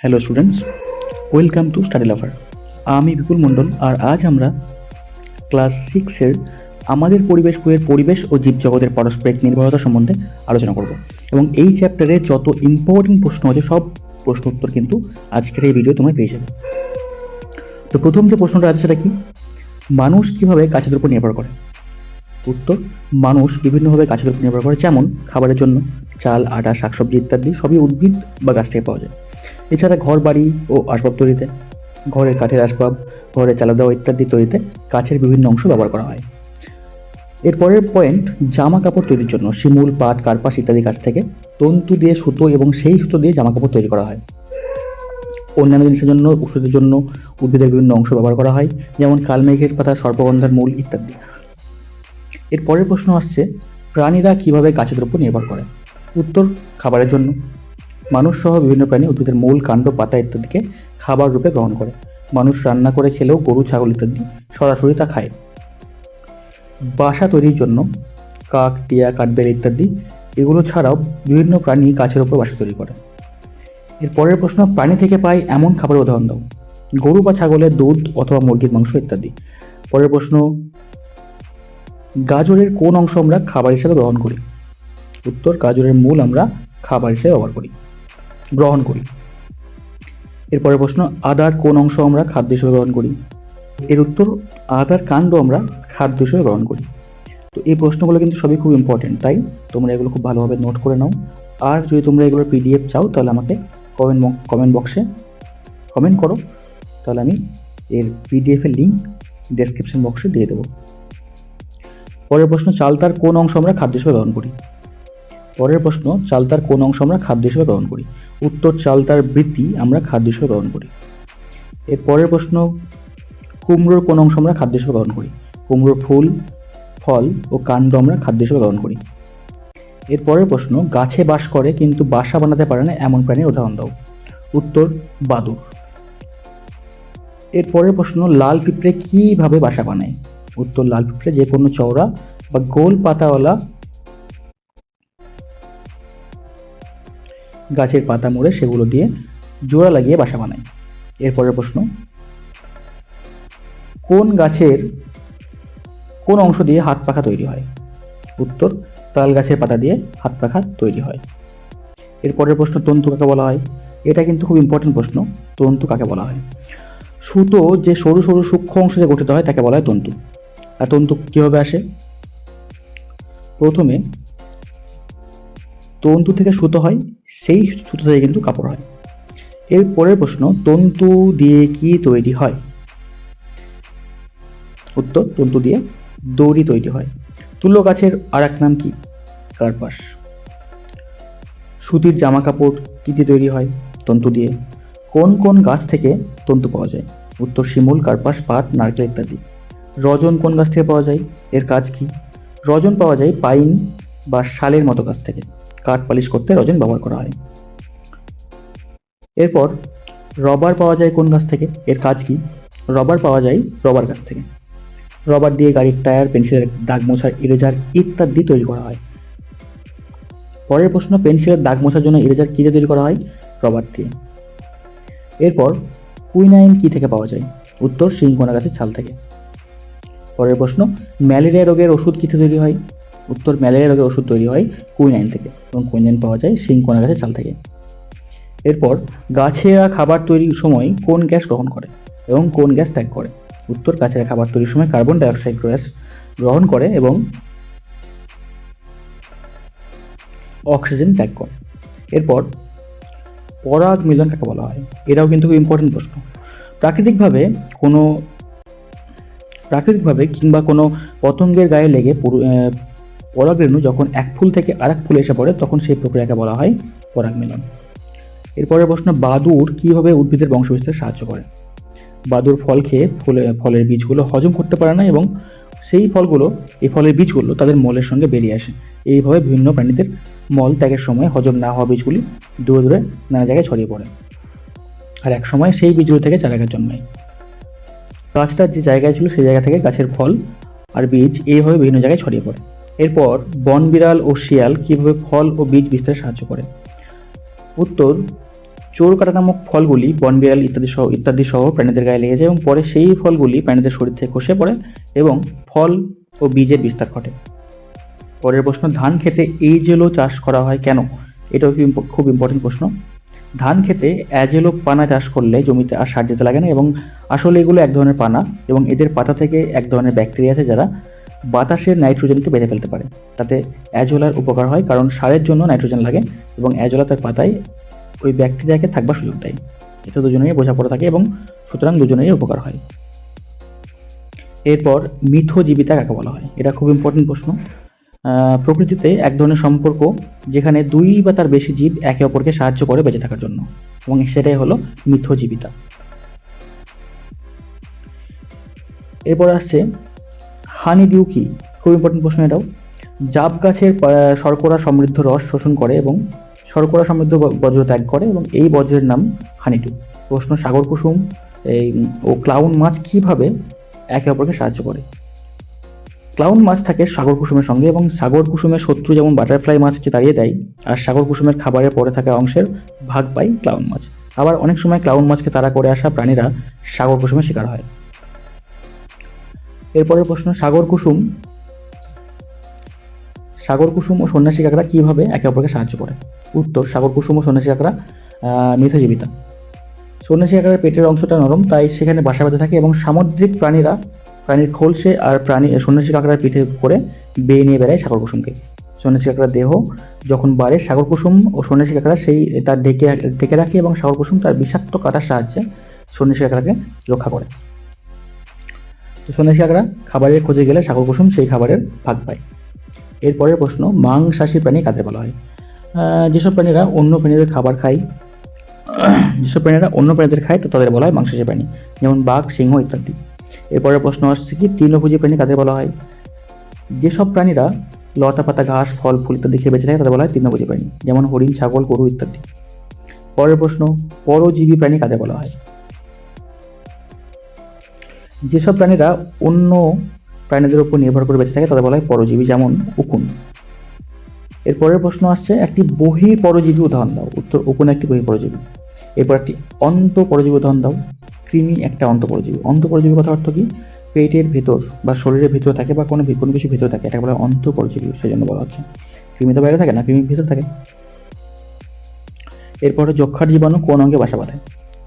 Hello students, welcome to study lover. আমি বিপুল মণ্ডল, আর আজ আমরা ক্লাস 6-এর আমাদের পরিবেশ বইয়ের পরিবেশ ও জীবজগতের পারস্পরিক নির্ভরতা সম্বন্ধে আলোচনা করব। এবং এই চ্যাপ্টারে যত ইম্পর্টেন্ট প্রশ্ন আছে সব প্রশ্ন উত্তর কিন্তু আজকের এই ভিডিও তোমরা পেয়ে যাবে। তো প্রথম যে প্রশ্নটা আছে সেটা কি, মানুষ কিভাবে গাছের উপর নির্ভর করে? উত্তর, মানুষ বিভিন্নভাবে গাছের উপর নির্ভর করে, যেমন খাবারের জন্য চাল, আটা, শাকসবজি ইত্যাদি সবই উদ্ভিদ বা গাছ থেকে পাওয়া যায়। এছাড়া ঘর বাড়ি ও আসবাব তৈরিতে, ঘরের কাঠের আসবাব, ঘরে চালা দেওয়া ইত্যাদি তৈরিতে গাছের বিভিন্ন অংশ ব্যবহার করা হয়। এরপরের পয়েন্ট, জামা কাপড় তৈরির জন্য শিমুল, পাট, কার্পাস ইত্যাদি গাছ থেকে তন্তু দিয়ে সুতো এবং সেই সুতো দিয়ে জামা কাপড় তৈরি করা হয়। অন্যান্য জিনিসের জন্য, ওষুধের জন্য উদ্ভিদের বিভিন্ন অংশ ব্যবহার করা হয়, যেমন কালমেঘের পাতা, সর্পগন্ধার মূল ইত্যাদি। এর পরের প্রশ্ন আসছে, প্রাণীরা কিভাবে গাছের উপর নির্ভর করে? উত্তর, খাবারের জন্য। মানুষ সহ বিভিন্ন প্রাণী উদ্ভিদের মূল, কাণ্ড, পাতা ইত্যাদিকে খাবার রূপে গ্রহণ করে। মানুষ রান্না করে খেলেও গরু, ছাগল ইত্যাদি সরাসরি তা খায়। বাসা তৈরির জন্য কাক, টিয়া, কাঠবেল ইত্যাদি এগুলো ছাড়াও বিভিন্ন প্রাণী গাছের উপর বাসা তৈরি করে। এর পরের প্রশ্ন, প্রাণী থেকে পাই এমন খাবারের উদাহরণ দাও। গরু বা ছাগলের দুধ অথবা মুরগির মাংস ইত্যাদি। পরের প্রশ্ন, গাজরের কোন অংশ আমরা খাবার হিসেবে গ্রহণ করি? উত্তর, গাজরের মূল আমরা খাবার হিসেবে গ্রহণ করি। এরপরে প্রশ্ন, আদার কোন অংশ আমরা খাদ্য হিসেবে গ্রহণ করি? এর উত্তর, আদার কাণ্ড আমরা খাদ্য হিসেবে গ্রহণ করি। তো এই প্রশ্নগুলো কিন্তু সবই খুব ইম্পর্টেন্ট, তাই তোমরা এগুলো খুব ভালোভাবে নোট করে নাও। আর যদি তোমরা এগুলোর পিডিএফ চাও তাহলে আমাকে কমেন্ট বক্সে কমেন্ট করো, তাহলে আমি এর পিডিএফের লিঙ্ক ডেসক্রিপশন বক্সে দিয়ে দেবো। পরের প্রশ্ন, চালতার কোন অংশ আমরা খাদ্য হিসেবে গ্রহণ করি? পরের প্রশ্ন, চালতার কোন অংশ আমরা খাদ্য হিসেবে গ্রহণ করি? উত্তর, চালতার বৃতি আমরা খাদ্য হিসেবে গ্রহণ করি। এর পরের প্রশ্ন, কুমড়োর কোন অংশ আমরা খাদ্য হিসেবে গ্রহণ করি? কুমড়োর ফুল, ফল ও কাণ্ড আমরা খাদ্য হিসেবে গ্রহণ করি। এর পরের প্রশ্ন, গাছে বাস করে কিন্তু বাসা বানাতে পারে না এমন প্রাণীর উদাহরণ দাও। উত্তর, বাদুড়। এর পরের প্রশ্ন, লাল পিঁপড়ে কিভাবে বাসা বানায়? উত্তর, লাল পিঁপড়ে যে কোনো চওড়া বা গোল পাতাওয়ালা গাছের পাতা মুড়ে সেগুলো দিয়ে জোড়া লাগিয়ে বাসা বানায়। এরপরের প্রশ্ন, কোন গাছের কোন অংশ দিয়ে হাত পাখা তৈরি হয়? উত্তর, তাল গাছের পাতা দিয়ে হাত পাখা তৈরি হয়। এরপরের প্রশ্ন, তন্তু কাকে বলা হয়? এটা কিন্তু খুব ইম্পর্টেন্ট প্রশ্ন। তন্তু কাকে বলা হয়? সুতো যে সরু সরু সূক্ষ্ম অংশ দিয়ে গঠিত হয় তাকে বলা হয় তন্তু। আর তন্তু কিভাবে আসে? প্রথমে তন্তু থেকে সুতো হয়, সেই সুতো থেকে কিন্তু কাপড় হয়। এর পরের প্রশ্ন, তন্তু দিয়ে কি তৈরি হয়? উত্তর, তন্তু দিয়ে দড়ি তৈরি হয়। তুলো গাছের আর এক নাম কি? কার্পাস। সুতির জামা কাপড় কি দিয়ে তৈরি হয়? তন্তু দিয়ে। কোন কোন গাছ থেকে তন্তু পাওয়া যায়? উত্তর, শিমুল, কার্পাস, পাট, নারকেল ইত্যাদি। রজন কোন গাছ থেকে পাওয়া যায়? এর কাজ কি? রজন পাওয়া যায় পাইন বা শালের মতো গাছ থেকে। কাঠ পালিশ করতে রজন ব্যবহার করা হয়। এরপর রবার পাওয়া যায় কোন গাছ থেকে? এর কাজ কি? রবার পাওয়া যায় রবার গাছ থেকে। রবার দিয়ে গাড়ির টায়ার, পেন্সিলের দাগ মোছার ইরেজার ইত্যাদি তৈরি করা হয়। পরের প্রশ্ন, পেন্সিলের দাগ মোছার জন্য ইরেজার কি দিয়ে তৈরি করা হয়? রবার দিয়ে। এরপর কুইনাইন কি থেকে পাওয়া যায়? উত্তর, শিংকোনা গাছের ছাল থেকে। পরের প্রশ্ন, ম্যালেরিয়া রোগের ওষুধ কি থেকে তৈরি হয়? উত্তর, ম্যালেরিয়া রোগের ওষুধ তৈরি হয় কুইনাইন থেকে, এবং কুইনাইন পাওয়া যায় শিংকোনা গাছের ছাল থেকে। এরপর গাছেরা খাবার তৈরির সময় কোন গ্যাস গ্রহণ করে এবং কোন গ্যাস ত্যাগ করে? উত্তর, গাছেরা খাবার তৈরির সময় কার্বন ডাইঅক্সাইড গ্যাস গ্রহণ করে এবং অক্সিজেন ত্যাগ করে। এরপর পরাগ মিলন কাকে বলা হয়? এটাও কিন্তু খুব ইম্পর্টেন্ট প্রশ্ন। প্রাকৃতিকভাবে কিংবা কোনো পতঙ্গের গায়ে লেগে পরাগরেণু যখন এক ফুল থেকে আরেক ফুলে এসে পড়ে তখন সেই প্রক্রিয়াকে বলা হয় পরাগ মিলন। এরপরের প্রশ্ন, বাদুড় কিভাবে উদ্ভিদের বংশবিস্তারে সাহায্য করে? বাদুড় ফল খেয়ে ফলের বীজগুলো হজম করতে পারে না এবং এই ফলের বীজগুলো তাদের মলের সঙ্গে বেরিয়ে আসে। এইভাবে বিভিন্ন প্রাণীদের মল ত্যাগের সময় হজম না হওয়া বীজগুলি দূরে দূরে নানা জায়গায় ছড়িয়ে পড়ে, আর এক সময় সেই বীজগুলো থেকে চারা গাছ জন্মায়। গাছটার যে জায়গায় ছিল সেই জায়গা থেকে গাছের ফল আর বীজ এইভাবে বিভিন্ন জায়গায় ছড়িয়ে পড়ে। এরপর বন বিড়াল ও শিয়াল কিভাবে ফল ও বীজ বিস্তারে সাহায্য করে? উত্তর, চোরকাঁটা নামক ফলগুলি বনবিড়াল ইত্যাদি সহ প্রাণীদের গায়ে লেগে যায় এবং পরে সেই ফলগুলি প্রাণীদের শরীর থেকে খসে পড়ে এবং ফল ও বীজের বিস্তার ঘটে। পরের প্রশ্ন, ধান খেতে এইজেলো চাষ করা হয় কেন? এটাও খুব ইম্পর্টেন্ট প্রশ্ন। ধান খেতে অ্যাজেলো পানা চাষ করলে জমিতে আর সার দিতে লাগে না এবং আসলে এগুলো এক ধরনের পানা এবং এদের পাতা থেকে এক ধরনের ব্যাকটেরিয়া আছে যারা বাতাসের নাইট্রোজেনকে বেঁধে ফেলতে পারে। তাতে অ্যাজোলার উপকার হয় কারণ সারের জন্য নাইট্রোজেন লাগে এবং অ্যাজোলা তার পাতায় ওই ব্যাকটেরিয়াকে থাকবার সুযোগ দেয়। এটা দুজনেরই বোঝাপড়া থাকে এবং সুতরাং দুজনেরই উপকার হয়। এরপর মিথজীবিতা কাকে বলা হয়? এটা খুব ইম্পর্টেন্ট প্রশ্ন। প্রকৃতিতে এক ধরনের সম্পর্ক যেখানে দুই বা তার বেশি জীব একে অপরকে সাহায্য করে বেঁচে থাকার জন্য এবং সেটাই হলো মিথজীবিতা। এরপর আসছে হানিডিউ কি? খুব ইম্পর্টেন্ট প্রশ্ন এটাও। জাব গাছের শর্করা সমৃদ্ধ রস শোষণ করে এবং শর্করা সমৃদ্ধ বজ্র ত্যাগ করে এবং এই বজ্রের নাম হানিডিউ। প্রশ্ন, সাগর কুসুম ও ক্লাউন মাছ কিভাবে একে অপরকে সাহায্য করে? ক্লাউন মাছ থাকে সাগর কুসুমের সঙ্গে এবং সাগর কুসুমের শত্রু যেমন বাটারফ্লাই মাছকে তাড়িয়ে দেয় আর সাগর কুসুমের খাবারের পরে থাকা অংশের ভাগ পায় ক্লাউন মাছ। আবার অনেক সময় ক্লাউন মাছকে তাড়া করে আসা প্রাণীরা সাগর কুসুমের শিকার হয়। এরপরের প্রশ্ন, সাগর কুসুম ও সন্ন্যাসী কাঁকড়া কিভাবে একে অপরকে সাহায্য করে? উত্তর, সাগর কুসুম ও সন্ন্যাসী কাঁকড়া মিথজীবিতা। সন্ন্যাসী কাঁকড়ার পেটের অংশটা নরম, তাই সেখানে বাসা বেঁধে থাকে এবং সামুদ্রিক প্রাণীর খোলসে আর সন্ন্যাসী কাঁকড়ার পিঠে করে বেয়ে নিয়ে বেড়ায় সাগর কুসুমকে। সন্ন্যাসী কাঁকড়ার দেহ যখন বাড়ে সাগর কুসুম ও সন্ন্যাসী কাঁকড়া তার ঢেকে রাখে এবং সাগর কুসুম তার বিষাক্ত কাঁটার সাহায্যে সন্ন্যাসী কাঁকড়াকে রক্ষা করে। তো সন্ন্যাসী কাঁকড়া খাবারের খোঁজে গেলে সাগর কুসুম সেই খাবারের ভাগ পায়। এরপরের প্রশ্ন, মাংসাশী প্রাণী কাদের বলা হয়? যেসব প্রাণীরা অন্য প্রাণীদের খায় তো তাদের বলা হয় মাংসাশী প্রাণী, যেমন বাঘ, সিংহ ইত্যাদি। এরপরের প্রশ্ন আসছে কি, তৃণভোজী প্রাণী কাদের বলা হয়? যেসব প্রাণীরা লতা পাতা ঘাস ফল ফুল ইত্যাদি খেয়ে বেঁচে থাকে তাদের বলা হয় তৃণভোজী প্রাণী, যেমন হরিণ, ছাগল, গরু ইত্যাদি। পরের প্রশ্ন, পরজীবী প্রাণী কাদের বলা হয়? যেসব প্রাণীরা অন্য প্রাণীদের উপর নির্ভর করে বেঁচে থাকে তাদের বলা হয় পরজীবী, যেমন উকুন। এরপরের প্রশ্ন আসছে, একটি বহিঃপরজীবী উদাহরণ দাও। উত্তর, উকুন একটি বহিঃপরজীবী। এরপর একটি অন্তঃপরজীবী উদাহরণ দাও। কৃমি একটা অন্তঃপরজীবী। অন্তঃপরজীবী কথা অর্থ কি? পেটের ভেতর বা শরীরের ভিতরে থাকে বা কোনো কিছু ভিতরে থাকে, এটাকে বলা হয় অন্তঃপরজীবী, সেজন্য বলা হচ্ছে। কৃমি তো বাইরে থাকে না, কৃমি ভিতরে থাকে। এরপরে যক্ষার জীবাণু কোন অঙ্গে বাসা বাঁধে?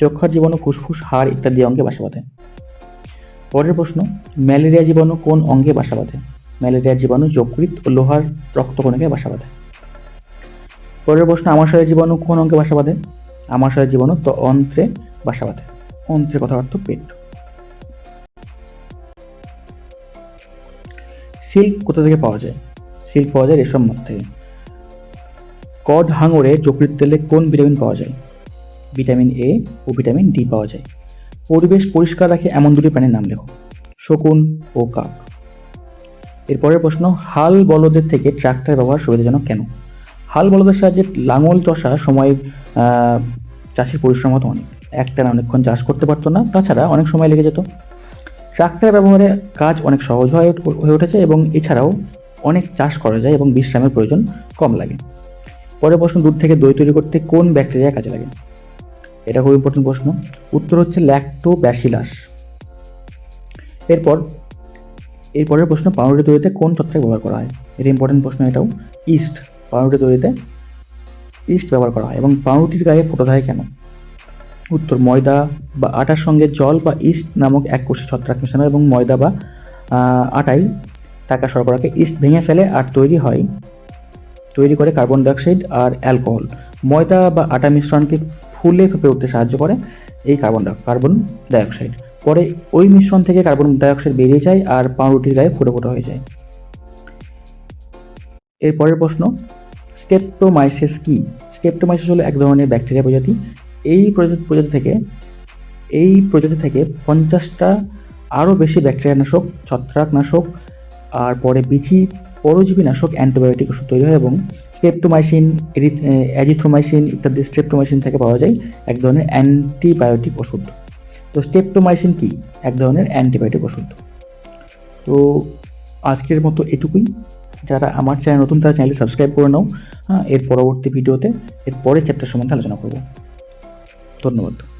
যক্ষার জীবাণু ফুসফুস, হাড় ইত্যাদি অঙ্গে বাসা বাঁধে। পরের প্রশ্ন, ম্যালেরিয়া জীবাণু কোন অঙ্গে বাসা বাঁধে? ম্যালেরিয়ার জীবাণু যকৃৎ ও লোহার রক্তকণিকায় বাসা বাঁধে। পরের প্রশ্ন, আমাশয়ের জীবাণু কোন অঙ্গে বাসা বাঁধে? আমাশয়ের জীবাণু তো অন্ত্রে বাসা বাঁধে। অন্ত্রের কথা অর্থ পেট। সিল্ক কোথা থেকে পাওয়া যায়? সিল্ক পাওয়া যায় রেশম মধ্য থেকে। কড হাঙরে যকৃৎ তেলে কোন ভিটামিন পাওয়া যায়? ভিটামিন এ ও ভিটামিন ডি পাওয়া যায়। পরিবেশ পরিষ্কার রাখে এমন দুটি প্রাণীর নাম লেখো। শকুন ও কাক। এরপরের প্রশ্ন, হাল বলদের থেকে ট্রাক্টর ব্যবহার সুবিধাজনক কেন? হাল বলদের সাহায্যে লাঙল চষা সময় চাষির পরিশ্রম হতো অনেক, একটানা অনেকক্ষণ চাষ করতে পারতো না, তাছাড়া অনেক সময় লেগে যেত। ট্রাক্টর ব্যবহারে কাজ অনেক সহজ হয়ে উঠেছে এবং এছাড়াও অনেক চাষ করা যায় এবং বিশ্রামের প্রয়োজন কম লাগে। পরের প্রশ্ন, দুধ থেকে দই তৈরি করতে কোন ব্যাকটেরিয়া কাজে লাগে? এটা খুব ইম্পর্টেন্ট প্রশ্ন। উত্তর হচ্ছে ল্যাক্টোব্যাসিলাস। এরপরের প্রশ্ন, পাউরুটি তৈরিতে কোন ছত্রাক ব্যবহার করা হয়? এটা ইম্পর্টেন্ট প্রশ্ন এটাও। ইস্ট। পাউরুটি তৈরিতে ইস্ট ব্যবহার করা হয় এবং পাউরুটির গায়ে ফোঁটা থাকে কেন? উত্তর, ময়দা বা আটার সঙ্গে জল বা ইস্ট নামক এক কোষী ছত্রাক মেশানো এবং ময়দা বা আটায় থাকা শর্করাকে ইস্ট ভেঙে ফেলে আর তৈরি করে কার্বন ডাইঅক্সাইড আর অ্যালকোহল। ময়দা বা আটা মিশ্রণকে ফুলে ফেপে উঠতে সাহায্য করে এই কার্বন ডাইঅক্সাইড। পরে ওই মিশ্রণ থেকে কার্বন ডাইঅক্সাইড বেরিয়ে যায় আর পাউরুটির গায়ে ফোঁটা ফোঁটা হয়ে যায়। এরপরের প্রশ্ন, স্টেপ্টোমাইসিস কি? স্টেপ্টোমাইসিস হলো এক ধরনের ব্যাকটেরিয়া প্রজাতি। এই প্রজাতি থেকে 50টা আরও বেশি ব্যাকটেরিয়ানাশক, ছত্রাকনাশক আর পরে বিচি পরজীবী নাশক অ্যান্টিবায়োটিক ওষুধ তৈরি হয় এবং স্ট্রেপ্টোমাইসিন, অ্যাজিথ্রোমাইসিন ইত্যাদি স্ট্রেপ্টোমাইসিন থেকে পাওয়া যায় এক ধরনের অ্যান্টিবায়োটিক ওষুধ। তো স্ট্রেপ্টোমাইসিন কি? এক ধরনের অ্যান্টিবায়োটিক ওষুধ। তো আজকের মতো এটুকুই। যারা আমার চ্যানেল নতুন তারা চ্যানেলটি সাবস্ক্রাইব করে নাও। এর পরবর্তী ভিডিওতে এর পরের চ্যাপ্টার সম্বন্ধে আলোচনা করব। ধন্যবাদ।